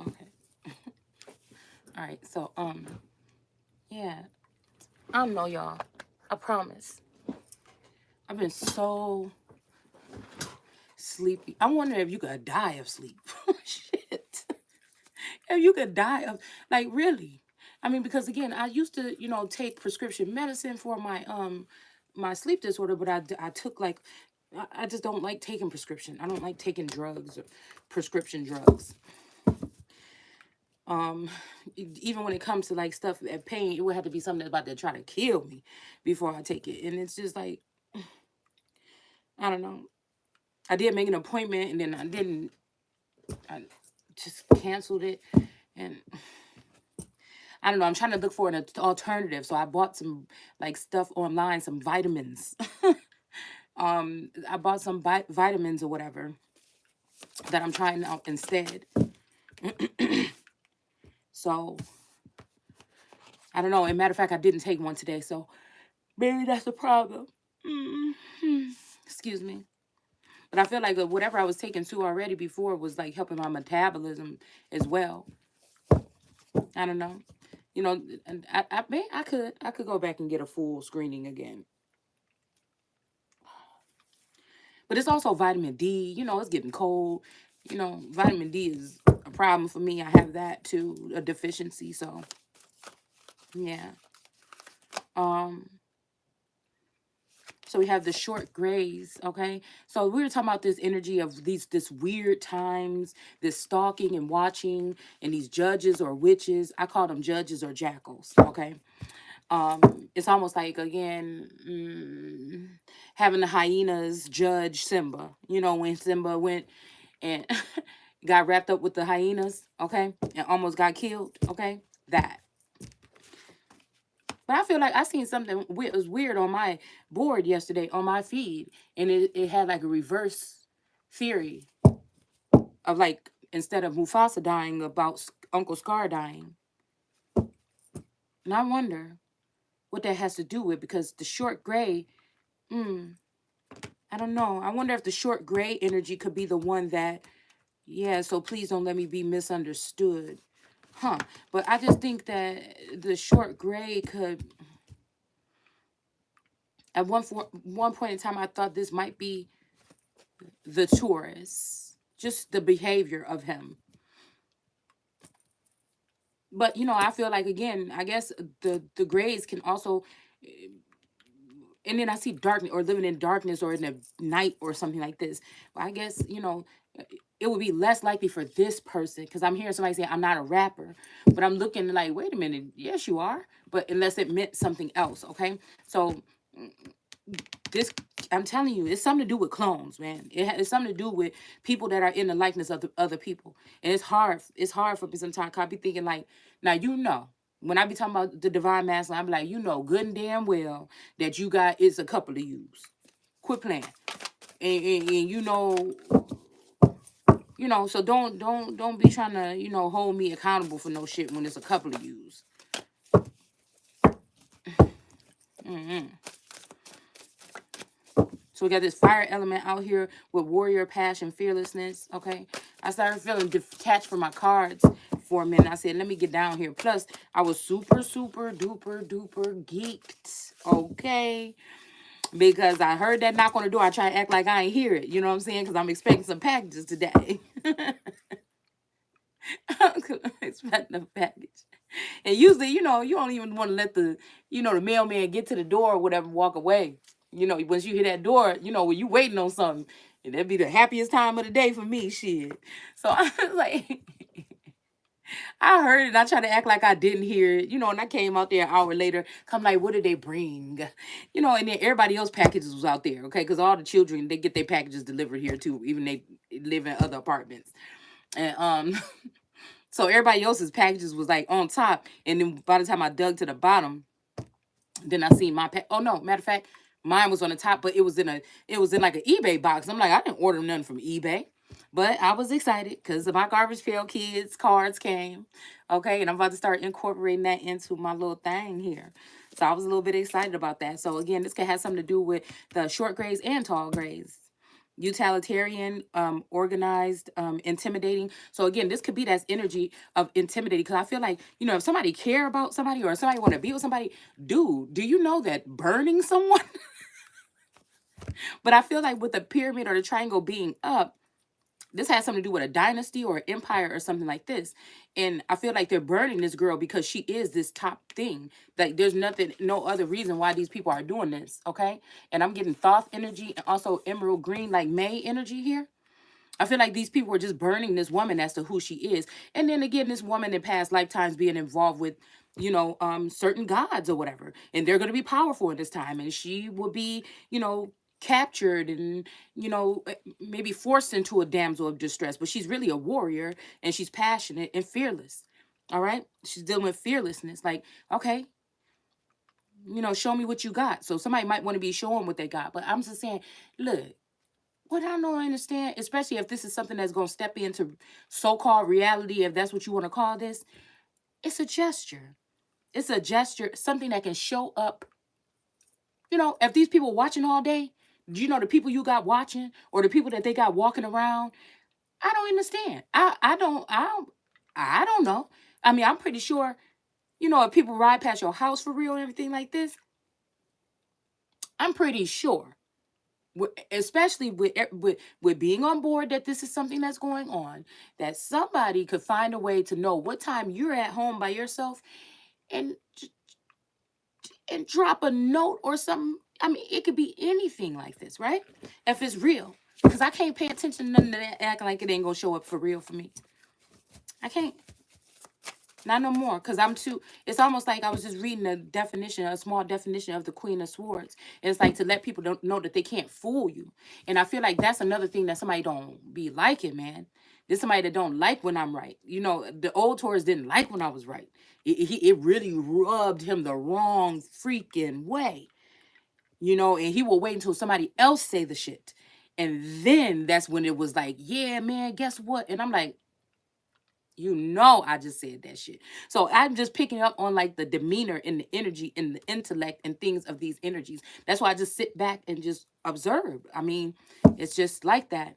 Okay. All right. So, yeah. I don't know, y'all. I promise. I've been so sleepy. I wonder if you could die of sleep. Shit. If you could die of, like, really. I mean, because again, I used to, take prescription medicine for my sleep disorder, but I took like, I just don't like taking prescription. I don't like taking drugs or prescription drugs. Um, Even when it comes to like stuff at pain, it would have to be something that's about to try to kill me before I take it. And it's just like, I don't know. I did make an appointment and then I didn't. I just canceled it, and I don't know. I'm trying to look for an alternative. So I bought some like stuff online, some vitamins. I bought some vitamins or whatever that I'm trying out instead. So I don't know. As a matter of fact, I didn't take one today. So maybe that's the problem. Excuse me. But I feel like whatever I was taking too already before was like helping my metabolism as well. I don't know. And I could go back and get a full screening again. But it's also vitamin D. It's getting cold. Vitamin D is a problem for me. I have that too, a deficiency. So yeah. Um. So we have the short grays. Okay. So we were talking about this energy of this weird times, this stalking and watching, and these judges or witches. I call them judges or jackals. Okay. It's almost like again having the hyenas judge Simba. When Simba went and got wrapped up with the hyenas, okay, and almost got killed, okay, that. But I feel like I seen something was weird on my board yesterday on my feed, and it had like a reverse theory of like instead of Mufasa dying, about Uncle Scar dying, and I wonder what that has to do with, because the short gray. Mm, I don't know. I wonder if the short gray energy could be the one that, yeah, so please don't let me be misunderstood. Huh. But I just think that the short gray could, at one point in time, I thought this might be the Taurus, just the behavior of him. But, I feel like, again, I guess the grays can also, and then I see darkness or living in darkness or in the night or something like this. Well, I guess, it would be less likely for this person, because I'm hearing somebody say I'm not a rapper, but I'm looking like, wait a minute, yes, you are. But unless it meant something else, okay? So this, I'm telling you, it's something to do with clones, man. It's something to do with people that are in the likeness of the other people. And it's hard. It's hard for me sometimes. 'Cause I be thinking like, now when I be talking about the divine masculine, I be like, good and damn well that you got it's a couple of yous. Quit playing. And so don't be trying to, hold me accountable for no shit when it's a couple of yous. Mm-hmm. So we got this fire element out here with warrior passion, fearlessness. Okay. I started feeling detached from my cards for a minute. I said, let me get down here. Plus, I was super, super duper duper geeked. Okay. Because I heard that knock on the door. I try to act like I ain't hear it. You know what I'm saying? Because I'm expecting some packages today. I'm expecting a package. And usually, you don't even want to let the mailman get to the door or whatever, walk away. Once you hear that door, when you waiting on something, and that'd be the happiest time of the day for me, shit. So I was like, I heard it, and I tried to act like I didn't hear it, and I came out there an hour later, come like, what did they bring? And then everybody else packages was out there, okay? Because all the children, they get their packages delivered here too, even they live in other apartments. And so everybody else's packages was like on top, and then by the time I dug to the bottom, then I seen my pack. Oh no, matter of fact, mine was on the top, but it was in like an eBay box. I'm like, I didn't order nothing from eBay, but I was excited because my Garbage Pail Kids cards came. Okay, and I'm about to start incorporating that into my little thing here. So I was a little bit excited about that. So again, this could have something to do with the short grays and tall grays. utilitarian, organized, intimidating. So again, this could be that energy of intimidating, because I feel like, if somebody care about somebody or somebody want to be with somebody, dude, do you know that burning someone? But I feel like with the pyramid or the triangle being up, this has something to do with a dynasty or an empire or something like this. And I feel like they're burning this girl because she is this top thing. Like there's nothing, no other reason why these people are doing this. Okay. And I'm getting Thoth energy and also emerald green, like May energy here. I feel like these people are just burning this woman as to who she is. And then again, this woman in past lifetimes being involved with, certain gods or whatever. And they're going to be powerful in this time. And she will be, captured and, maybe forced into a damsel of distress. But she's really a warrior and she's passionate and fearless. All right. She's dealing with fearlessness. Like, okay, show me what you got. So somebody might want to be showing what they got. But I'm just saying, look, what I don't understand, especially if this is something that's going to step into so-called reality, if that's what you want to call this, it's a gesture. It's a gesture, something that can show up. If these people watching all day, the people you got watching or the people that they got walking around, I don't understand. I don't know. I mean, I'm pretty sure, if people ride past your house for real and everything like this, I'm pretty sure, especially with being on board that this is something that's going on, that somebody could find a way to know what time you're at home by yourself and drop a note or something. I mean, it could be anything like this, right? If it's real, because I can't pay attention to none of that acting like it ain't gonna show up for real for me. I can't. Not no more, because I'm too. It's almost like I was just reading a small definition of the Queen of Swords. It's like to let people don't know that they can't fool you. And I feel like that's another thing that somebody don't be liking, man. There's somebody that don't like when I'm right. The old Taurus didn't like when I was right. It really rubbed him the wrong freaking way. And he will wait until somebody else say the shit. And then that's when it was like, yeah, man, guess what? And I'm like, I just said that shit. So I'm just picking up on like the demeanor and the energy and the intellect and things of these energies. That's why I just sit back and just observe. I mean, it's just like that.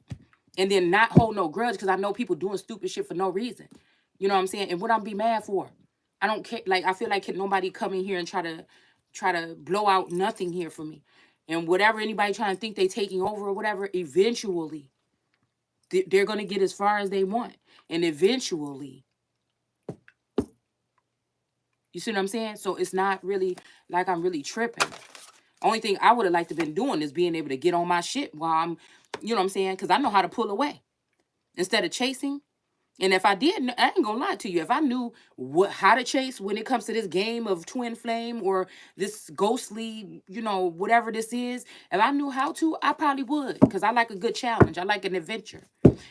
And then not hold no grudge, because I know people doing stupid shit for no reason. You know what I'm saying? And what I'm be mad for? I don't care. Like, I feel like can nobody come in here and try to blow out nothing here for me. And whatever anybody trying to think they taking over or whatever, eventually they're going to get as far as they want. And eventually, you see what I'm saying? So it's not really like I'm really tripping. Only thing I would have liked to been doing is being able to get on my shit while I'm, you know what I'm saying? Because I know how to pull away instead of chasing. And if I did, I ain't gonna lie to you. If I knew how to chase when it comes to this game of twin flame or this ghostly, whatever this is, if I knew how to, I probably would. Because I like a good challenge. I like an adventure.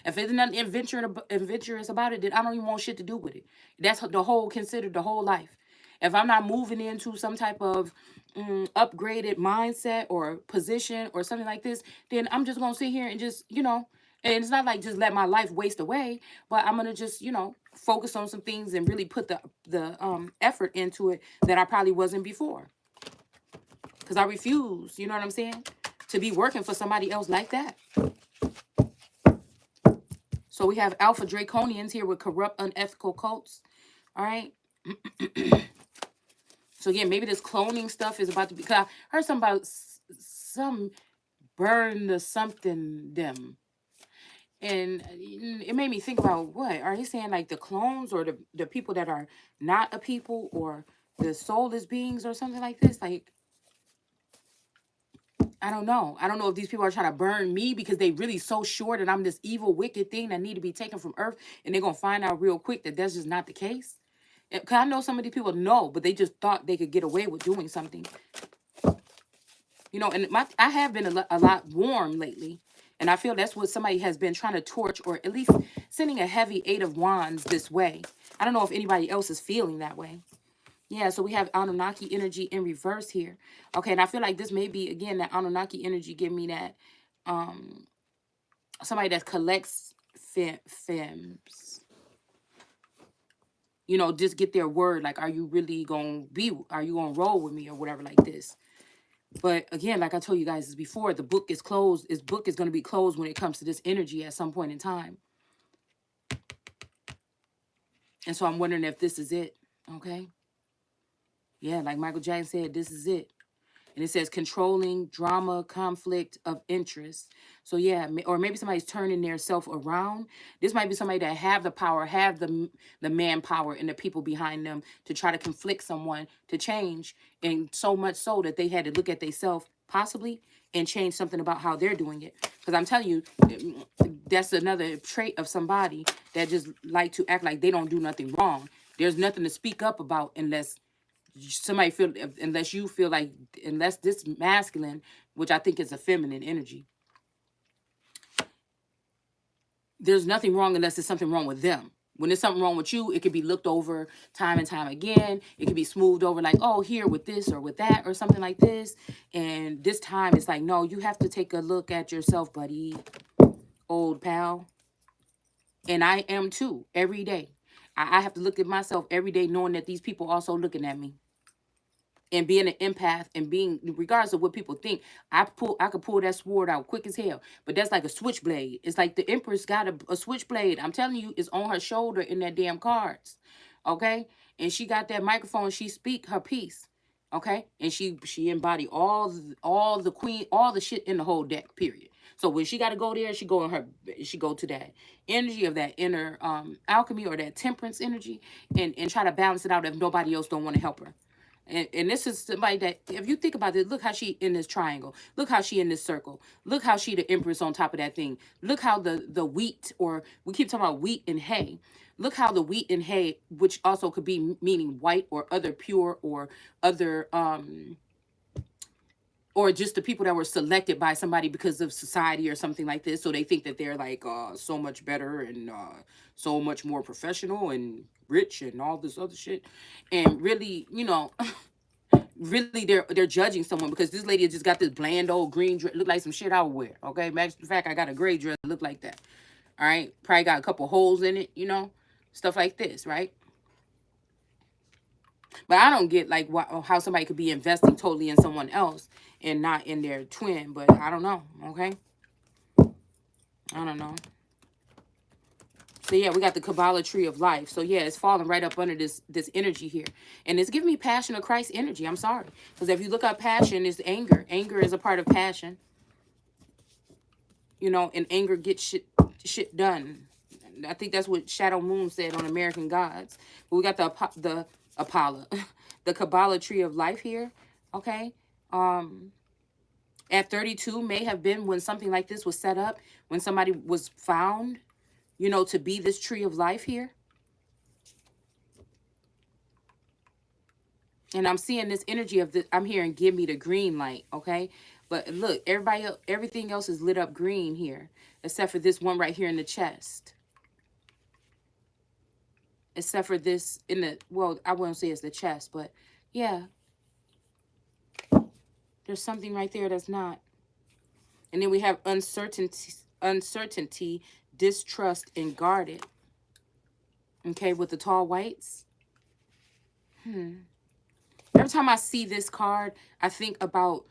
If there's nothing adventurous about it, then I don't even want shit to do with it. That's considered the whole life. If I'm not moving into some type of upgraded mindset or position or something like this, then I'm just gonna sit here and just, and it's not like just let my life waste away, but I'm gonna just, focus on some things and really put the effort into it that I probably wasn't before. Because I refuse, you know what I'm saying, to be working for somebody else like that. So we have Alpha Draconians here with corrupt, unethical cults. All right. So again, maybe this cloning stuff is about to be. Cause I heard something about some burn the something them. And it made me think about, what are you saying, like the clones or the people that are not a people or the soulless beings or something like this? Like, I don't know. I don't know if these people are trying to burn me because they really so sure that I'm this evil, wicked thing that need to be taken from earth, and they're gonna find out real quick that that's just not the case. Because I know some of these people know, but they just thought they could get away with doing something. And I have been a lot warm lately. And I feel that's what somebody has been trying to torch, or at least sending a heavy 8 of Wands this way. I don't know if anybody else is feeling that way. Yeah, so we have Anunnaki energy in reverse here. Okay, and I feel like this may be, again, that Anunnaki energy give me that somebody that collects femmes. Just get their word. Like, are you really are you going to roll with me or whatever like this? But again, like I told you guys before, the book is closed. This book is going to be closed when it comes to this energy at some point in time. And so I'm wondering if this is it. Okay. Yeah, like Michael Jackson said, this is it. And it says controlling drama, conflict of interest. So yeah, or maybe somebody's turning their self around. This might be somebody that have the power, have the manpower and the people behind them to try to conflict someone to change, and so much so that they had to look at themselves possibly and change something about how they're doing it. Because I'm telling you, that's another trait of somebody that just like to act like they don't do nothing wrong. There's nothing to speak up about unless somebody feel, unless you feel like, unless this masculine, which I think is a feminine energy, there's nothing wrong unless there's something wrong with them. When there's something wrong with you, it could be looked over time and time again. It could be smoothed over like, oh, here with this or with that or something like this. And this time it's like, no, you have to take a look at yourself, buddy, old pal. And I am too, every day. I have to look at myself every day knowing that these people also looking at me. And being an empath and being, regardless of what people think, I could pull that sword out quick as hell. But that's like a switchblade. It's like the Empress got a switchblade. I'm telling you, it's on her shoulder in that damn cards. Okay? And she got that microphone. She speak her piece. Okay? And she embody all the queen, all the shit in the whole deck, period. So when she got to go there, she go to that energy of that inner alchemy or that temperance energy, and try to balance it out if nobody else don't want to help her. And this is somebody that, if you think about it, look how she in this triangle. Look how she in this circle. Look how she the Empress on top of that thing. Look how the wheat, or we keep talking about wheat and hay. Look how the wheat and hay, which also could be meaning white or other pure or other or just the people that were selected by somebody because of society or something like this, so they think that they're like so much better and so much more professional and rich and all this other shit. And really, really they're judging someone because this lady just got this bland old green dress, look like some shit I would wear. Okay, matter of fact, I got a gray dress that look like that. All right, probably got a couple holes in it, stuff like this, right? But I don't get like how somebody could be investing totally in someone else and not in their twin. But I don't know. Okay, I don't know. So yeah, we got the Kabbalah tree of life. So yeah, it's falling right up under this energy here, and it's giving me passion of Christ energy. I'm sorry, because if you look up passion, it's anger. Anger is a part of passion. And anger gets shit done. I think that's what Shadow Moon said on American Gods. But we got the Apollo, the Kabbalah tree of life here. Okay. At 32 may have been when something like this was set up, when somebody was found, to be this tree of life here. And I'm seeing this energy of I'm hearing give me the green light, okay? But look, everything else is lit up green here, except for this one right here in the chest. Except for this in the, well, I wouldn't say it's the chest, but yeah. There's something right there that's not. And then we have uncertainty, distrust, and guarded. Okay, with the tall whites. Every time I see this card, I think about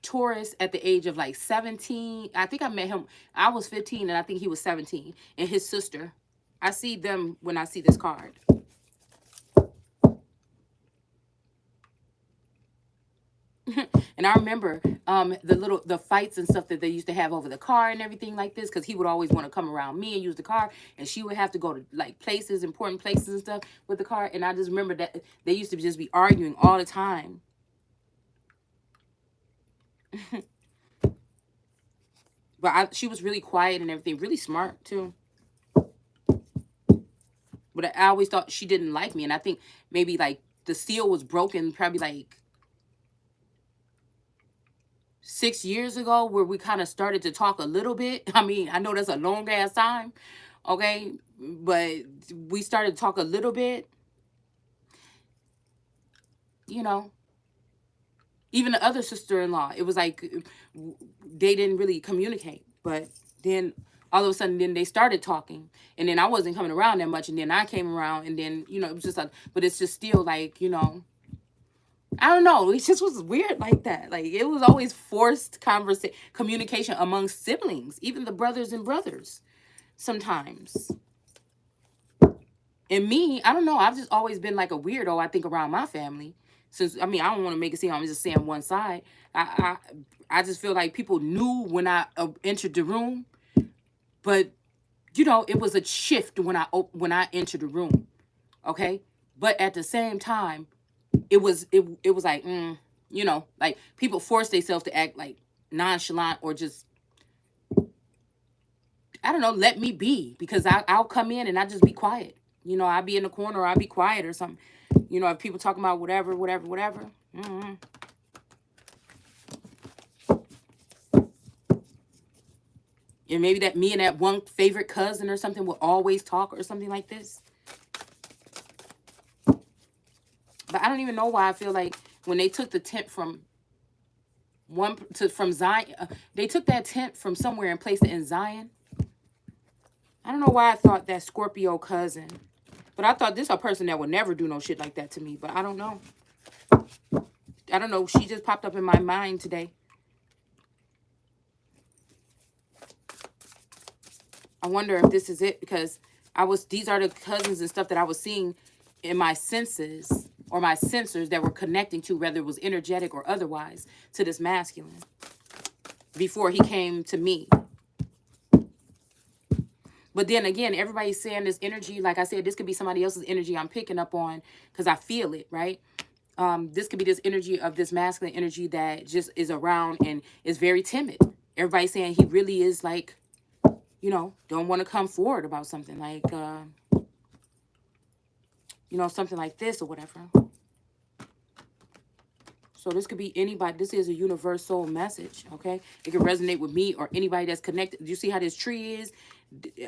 Taurus at the age of like 17. I think I met him. I was 15 and I think he was 17. And his sister. I see them when I see this card. And I remember the fights and stuff that they used to have over the car and everything like this, because he would always want to come around me and use the car, and she would have to go to like places, important places and stuff with the car. And I just remember that they used to just be arguing all the time. But she was really quiet and everything, really smart too. But I always thought she didn't like me, and I think maybe like the seal was broken probably like 6 years ago, where we kind of started to talk a little bit. I mean, I know that's a long ass time, okay? But we started to talk a little bit, Even the other sister-in-law, it was like they didn't really communicate. But then all of a sudden, then they started talking. And then I wasn't coming around that much. And then I came around, and then, it was just like, but it's just still like, I don't know. It just was weird like that. Like it was always forced communication among siblings, even the brothers and brothers sometimes. And me, I don't know. I've just always been like a weirdo, I think, around my family. Since I mean, I don't want to make it seem I'm just saying one side. I just feel like people knew when I entered the room, but you know, it was a shift when I entered the room. Okay, but at the same time, it was like you know, like people force themselves to act like nonchalant or just I don't know, let me be because I'll come in and I just be quiet. You know, I'll be in the corner or I'll be quiet or something. You know, if people talking about whatever, whatever, whatever. And maybe that me and that one favorite cousin or something will always talk or something like this. But I don't even know why I feel like when they took the tent from from Zion, they took that tent from somewhere and placed it in Zion. I don't know why I thought that Scorpio cousin, but I thought this a person that would never do no shit like that to me. But I don't know. I don't know. She just popped up in my mind today. I wonder if this is it because these are the cousins and stuff that I was seeing in my senses or my sensors that were connecting to, whether it was energetic or otherwise, to this masculine before he came to me. But then again, everybody's saying this energy, like I said, this could be somebody else's energy I'm picking up on because I feel it, right? This could be this energy of this masculine energy that just is around and is very timid. Everybody's saying he really is like, you know, don't want to come forward about something like, you know, something like this or whatever. So this could be anybody. This is a universal message, okay? It can resonate with me or anybody that's connected. Do you see how this tree is?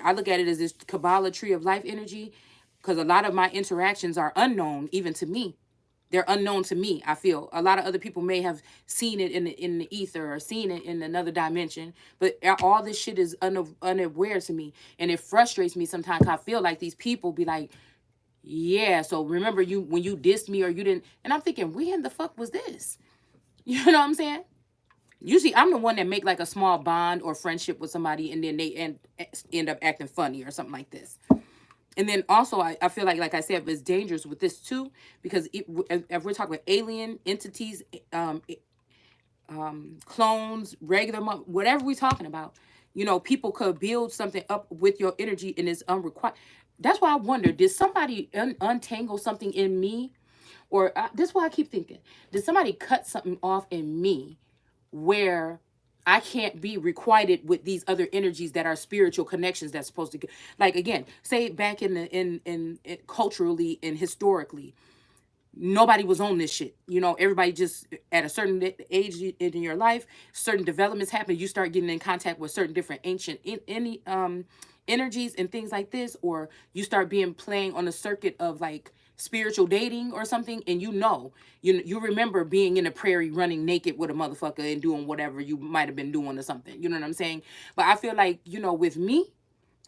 I look at it as this Kabbalah tree of life energy because a lot of my interactions are unknown even to me. They're unknown to me. I feel a lot of other people may have seen it in the ether or seen it in another dimension, but all this shit is unaware to me, and it frustrates me sometimes. I feel like these people be like, yeah, so remember you when you dissed me or you didn't, and I'm thinking, when the fuck was this? You know what I'm saying? Usually I'm the one that make like a small bond or friendship with somebody and then they end up acting funny or something like this. And then also I feel like I said, it's dangerous with this too, because if we're talking about alien entities, clones, regular, whatever we're talking about, you know, people could build something up with your energy and it's unrequited. That's why I wonder, did somebody untangle something in me? Or this is why I keep thinking, did somebody cut something off in me where I can't be requited with these other energies that are spiritual connections that's supposed to get, like, again, say back in the in culturally and historically, nobody was on this shit. You know, everybody just at a certain age in your life, certain developments happen. You start getting in contact with certain different ancient energies and things like this, or you start being playing on a circuit of like spiritual dating or something, and you remember being in a prairie running naked with a motherfucker and doing whatever you might have been doing or something. You know what I'm saying? But I feel like, you know, with me,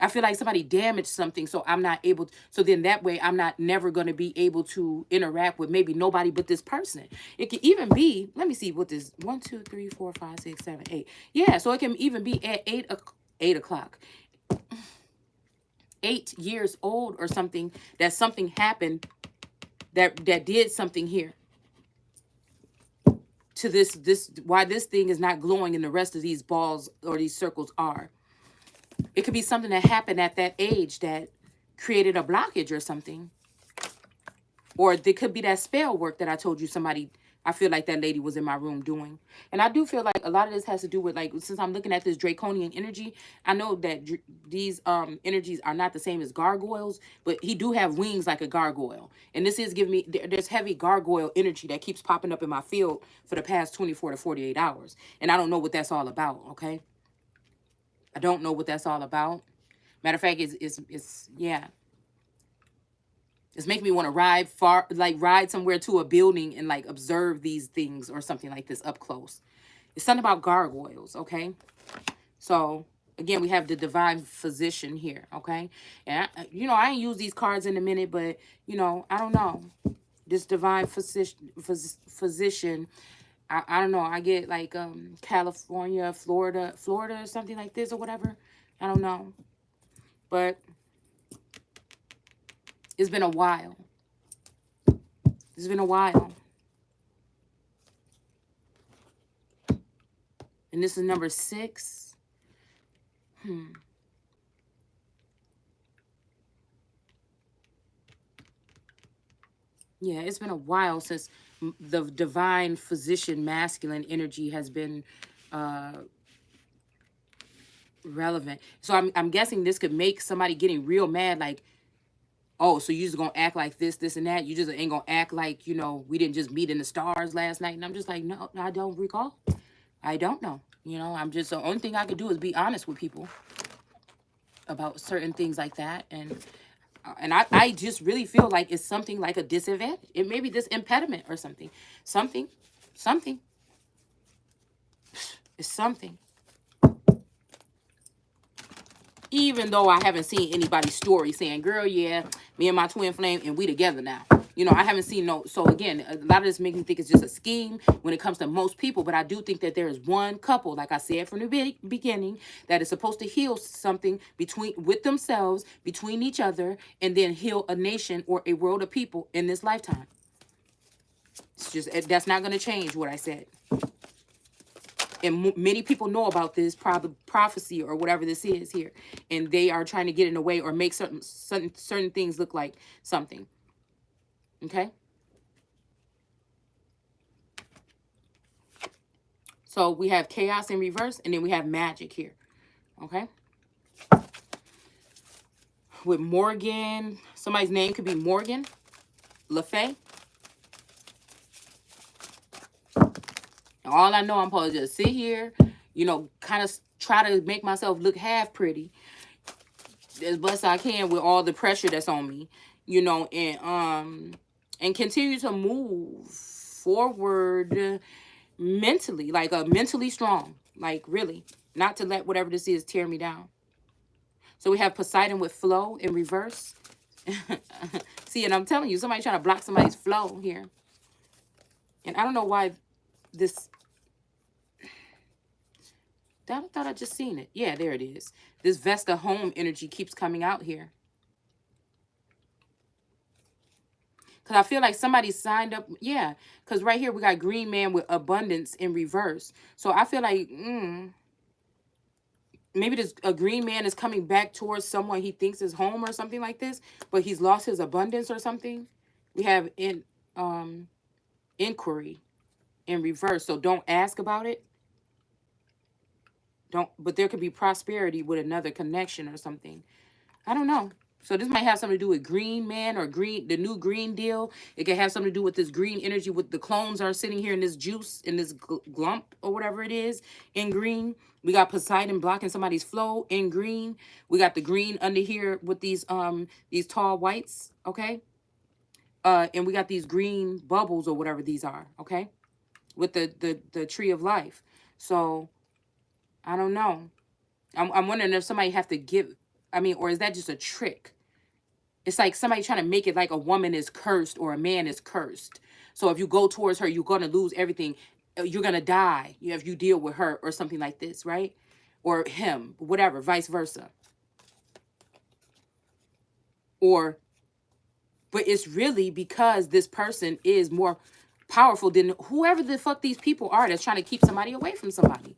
I feel like somebody damaged something, so I'm not able to, so then that way I'm not never going to be able to interact with maybe nobody but this person. It can even be, let me see what this, 1, 2, 3, 4, 5, 6, 7, 8. Yeah, so it can even be at 8 o'clock, 8 years old or something, that something happened that did something here to this why this thing is not glowing and the rest of these balls or these circles are. It could be something that happened at that age that created a blockage or something. Or there could be that spell work that I told you somebody, I feel like that lady was in my room doing. And I do feel like a lot of this has to do with, like, since I'm looking at this draconian energy, I know that these energies are not the same as gargoyles, but he do have wings like a gargoyle. And this is giving me, there's heavy gargoyle energy that keeps popping up in my field for the past 24 to 48 hours. And I don't know what that's all about, okay? I don't know what that's all about. Matter of fact, it's yeah. It's making me want to ride somewhere to a building and like observe these things or something like this up close. It's something about gargoyles, okay? So again, we have the divine physician here, okay? And you know, I ain't use these cards in a minute, but you know, I don't know. This divine physician. I don't know. I get like California, Florida, or something like this or whatever. I don't know. But it's been a while. It's been a while. And this is number 6. Yeah, it's been a while since the divine physician masculine energy has been relevant. So I'm guessing this could make somebody getting real mad, like, oh, so you just gonna act like this and that. You just ain't gonna act like, we didn't just meet in the stars last night. And I'm just like, no, I don't recall. I don't know. I'm just, the only thing I could do is be honest with people about certain things like that. And I just really feel like it's something like a disadvantage. It may be this impediment or something. Something. It's something. Even though I haven't seen anybody's story saying, girl, yeah, me and my twin flame, and we together now. I haven't seen no. So again, a lot of this makes me think it's just a scheme when it comes to most people. But I do think that there is one couple, like I said from the beginning, that is supposed to heal something with themselves, between each other, and then heal a nation or a world of people in this lifetime. It's just, that's not going to change what I said. And many people know about this prophecy or whatever this is here, and they are trying to get in the way or make certain things look like something. Okay. So we have chaos in reverse, and then we have magic here. Okay. With Morgan, somebody's name could be Morgan Le Fay. All I know, I'm supposed to just sit here, kind of try to make myself look half pretty as best I can with all the pressure that's on me, and continue to move forward mentally, like mentally strong, like really, not to let whatever this is tear me down. So we have Poseidon with flow in reverse. See, and I'm telling you, somebody trying to block somebody's flow here. And I don't know why this... I thought I just seen it. Yeah, there it is. This Vesta home energy keeps coming out here. Because I feel like somebody signed up. Yeah, because right here we got green man with abundance in reverse. So I feel like maybe a green man is coming back towards someone he thinks is home or something like this, but he's lost his abundance or something. We have inquiry in reverse. So don't ask about it. But there could be prosperity with another connection or something. I don't know. So this might have something to do with green man or the new green deal. It could have something to do with this green energy with the clones are sitting here in this juice, in this glump or whatever it is in green. We got Poseidon blocking somebody's flow in green. We got the green under here with these tall whites, okay? And we got these green bubbles or whatever these are, okay? With the tree of life. So I don't know. I'm wondering if somebody have to give, or is that just a trick? It's like somebody trying to make it like a woman is cursed or a man is cursed. So if you go towards her, you're going to lose everything. You're going to die if you deal with her or something like this, right? Or him, whatever, vice versa. But it's really because this person is more powerful than whoever the fuck these people are that's trying to keep somebody away from somebody.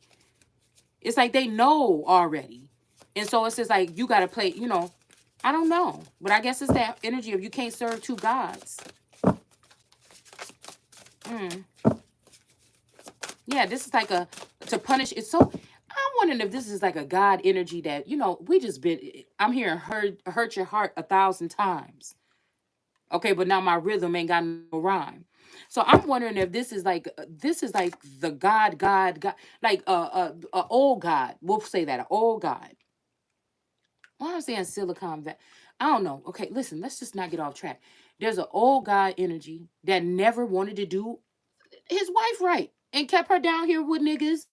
It's like they know already. And so it's just like, you got to play, I don't know. But I guess it's that energy of you can't serve two gods. Yeah, this is like to punish. It's so, I'm wondering if this is like a God energy that, we just I'm hearing hurt your heart 1,000 times. Okay, but now my rhythm ain't got no rhyme. So I'm wondering if this is like the God, like a old God. We'll say that, an old God. Why I'm saying Silicon Valley? I don't know. Okay, listen, let's just not get off track. There's an old God energy that never wanted to do his wife right and kept her down here with niggas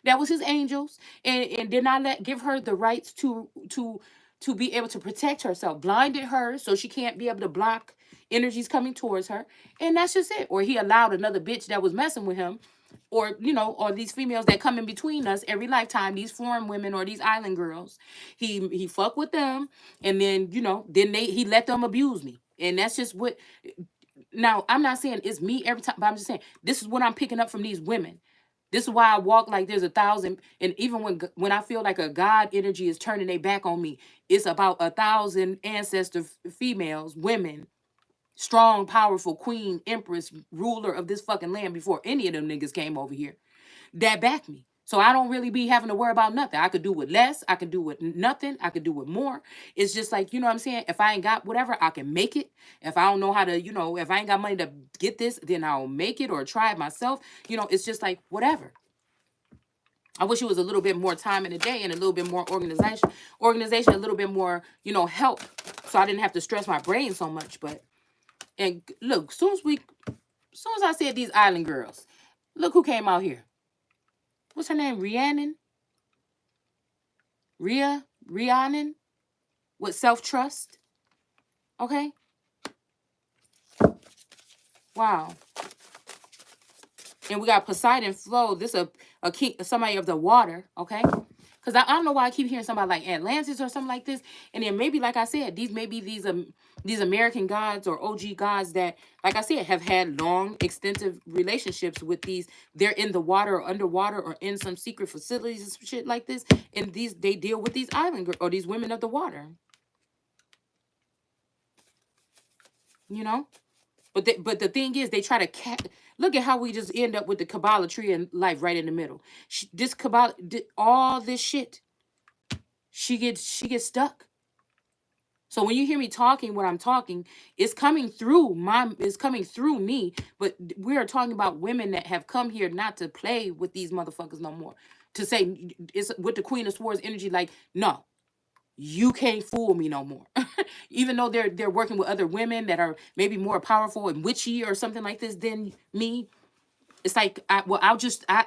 That was his angels, and did not give her the rights to be able to protect herself. Blinded her so she can't be able to block energies coming towards her, and that's just it. Or he allowed another bitch that was messing with him, or or these females that come in between us every lifetime, these foreign women or these island girls. He fuck with them, and then then he let them abuse me, and that's just what. Now, I'm not saying it's me every time, but I'm just saying this is what I'm picking up from these women. This is why I walk like there's 1,000. And even when I feel like a God energy is turning their back on me, it's about 1,000 ancestor females, women, strong, powerful queen, empress, ruler of this fucking land before any of them niggas came over here that back me. So I don't really be having to worry about nothing. I could do with less. I could do with nothing. I could do with more. It's just like, you know what I'm saying? If I ain't got whatever, I can make it. If I don't know how to, if I ain't got money to get this, then I'll make it or try it myself. It's just like whatever. I wish it was a little bit more time in the day and a little bit more organization, a little bit more, help. So I didn't have to stress my brain so much. And look, soon as I said these island girls, look who came out here. What's her name? Rhiannon with self-trust. Okay. Wow. And we got Poseidon Flow. This a king, somebody of the water. Okay. Because I don't know why I keep hearing somebody like Atlantis or something like this. And then maybe, like I said, these American gods or OG gods that, like I said, have had long, extensive relationships with these. They're in the water or underwater or in some secret facilities and some shit like this. And they deal with these island or these women of the water. But the thing is, they try to look at how we just end up with the Kabbalah tree and life right in the middle. This Kabbalah, all this shit, she gets stuck. So when you hear me talking, what I'm talking, it's coming through me. But we are talking about women that have come here not to play with these motherfuckers no more. To say it's with the Queen of Swords energy, like, no, you can't fool me no more. Even though they're working with other women that are maybe more powerful and witchy or something like this than me. It's like, I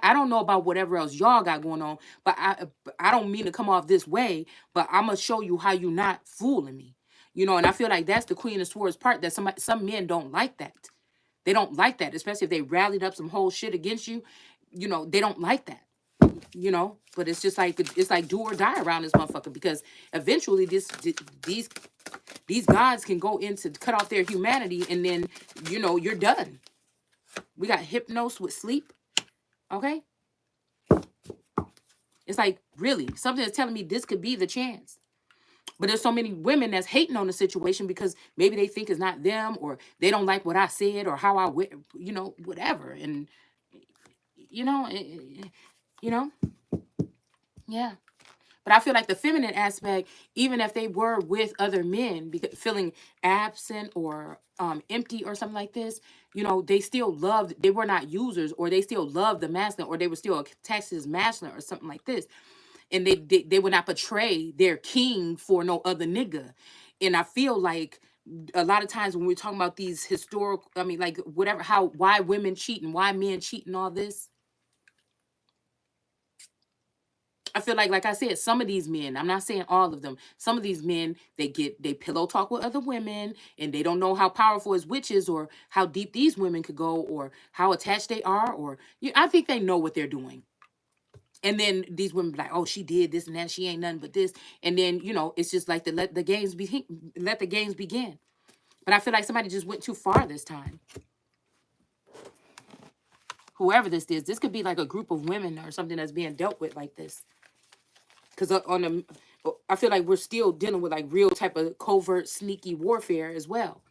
don't know about whatever else y'all got going on, but I don't mean to come off this way, but I'm gonna show you how you not fooling me. And I feel like that's the Queen of Swords part, that some men don't like that. They don't like that, especially if they rallied up some whole shit against you. They don't like that. But it's just like, it's like do or die around this motherfucker, because eventually these gods can go into cut off their humanity, and then you're done. We got Hypnos with sleep. Okay. It's like, really, something is telling me this could be the chance. But there's so many women that's hating on the situation because maybe they think it's not them, or they don't like what I said or how I whatever. And yeah. But I feel like the feminine aspect, even if they were with other men, feeling absent or empty or something like this, they still loved, they were not users, or they still loved the masculine, or they were still attached to masculine or something like this. And they would not betray their king for no other nigga. And I feel like a lot of times when we're talking about these historical, like whatever, why women cheat and why men cheat and all this, I feel like I said, some of these men, I'm not saying all of them, some of these men, they pillow talk with other women, and they don't know how powerful his witch is, or how deep these women could go, or how attached they are, or I think they know what they're doing. And then these women be like, oh, she did this and that, she ain't nothing but this. And then, it's just like let the games begin. But I feel like somebody just went too far this time. Whoever this is, this could be like a group of women or something that's being dealt with like this. Because I feel like we're still dealing with like real type of covert, sneaky warfare as well.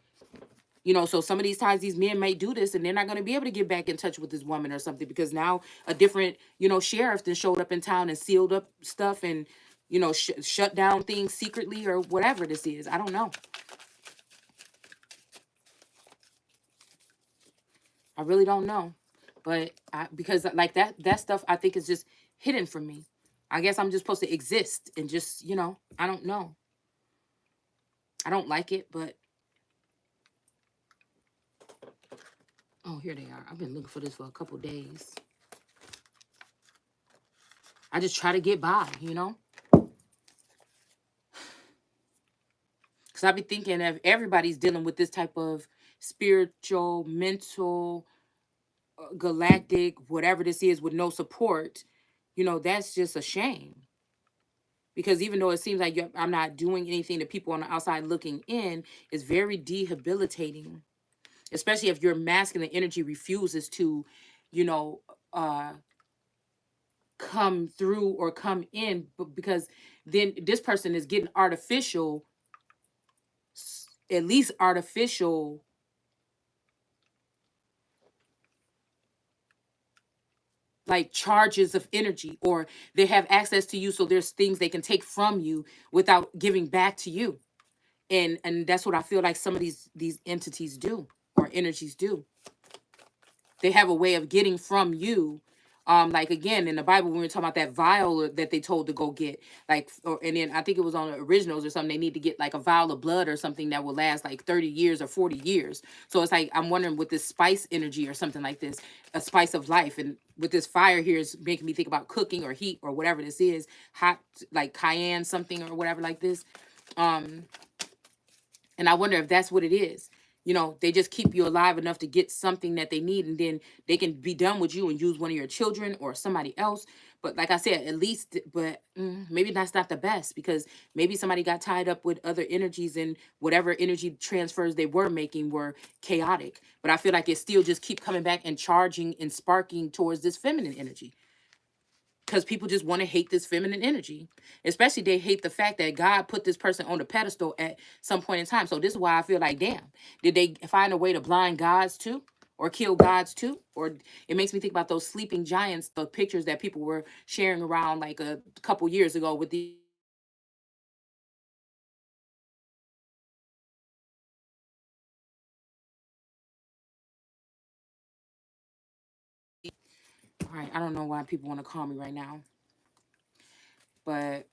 So some of these times these men may do this, and they're not going to be able to get back in touch with this woman or something, because now a different, sheriff then showed up in town and sealed up stuff and, shut down things secretly or whatever this is. I don't know. I really don't know. But because like that stuff, I think is just hidden from me. I guess I'm just supposed to exist and just, I don't know. I don't like it, but oh, here they are. I've been looking for this for a couple days. I just try to get by, you know? Because I be thinking if everybody's dealing with this type of spiritual, mental, galactic, whatever this is, with no support, you know, that's just a shame. Because even though it seems like I'm not doing anything to people on the outside looking in, it's very debilitating, especially if your masculine energy refuses to, you know, come through or come in, because then this person is getting artificial, at least artificial, like charges of energy, or they have access to you, so there's things they can take from you without giving back to you. And that's what I feel like some of these entities do, or energies do. They have a way of getting from you. Like again in the Bible, when we were talking about that vial that they told to go get, like, and then I think it was on the originals or something, they need to get like a vial of blood or something that will last like 30 years or 40 years. So it's like, I'm wondering with this spice energy or something like this, a spice of life. And with this fire here is making me think about cooking or heat or whatever this is, hot, like cayenne something or whatever like this. And I wonder if that's what it is. You know, they just keep you alive enough to get something that they need, and then they can be done with you and use one of your children or somebody else. But like I said, at least, but maybe that's not the best, because maybe somebody got tied up with other energies, and whatever energy transfers they were making were chaotic. But I feel like it still just keep coming back and charging and sparking towards this feminine energy, because people just want to hate this feminine energy. Especially they hate the fact that God put this person on the pedestal at some point in time. So this is why I feel like, damn, did they find a way to blind gods too, or kill gods too? Or it makes me think about those sleeping giants, the pictures that people were sharing around like a couple years ago with the, all right, I don't know why people want to call me right now. But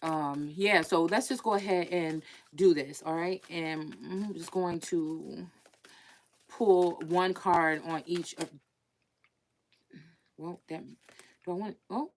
yeah, so let's just go ahead and do this, all right? And I'm just going to pull one card on each of, well, that, do I want, oh,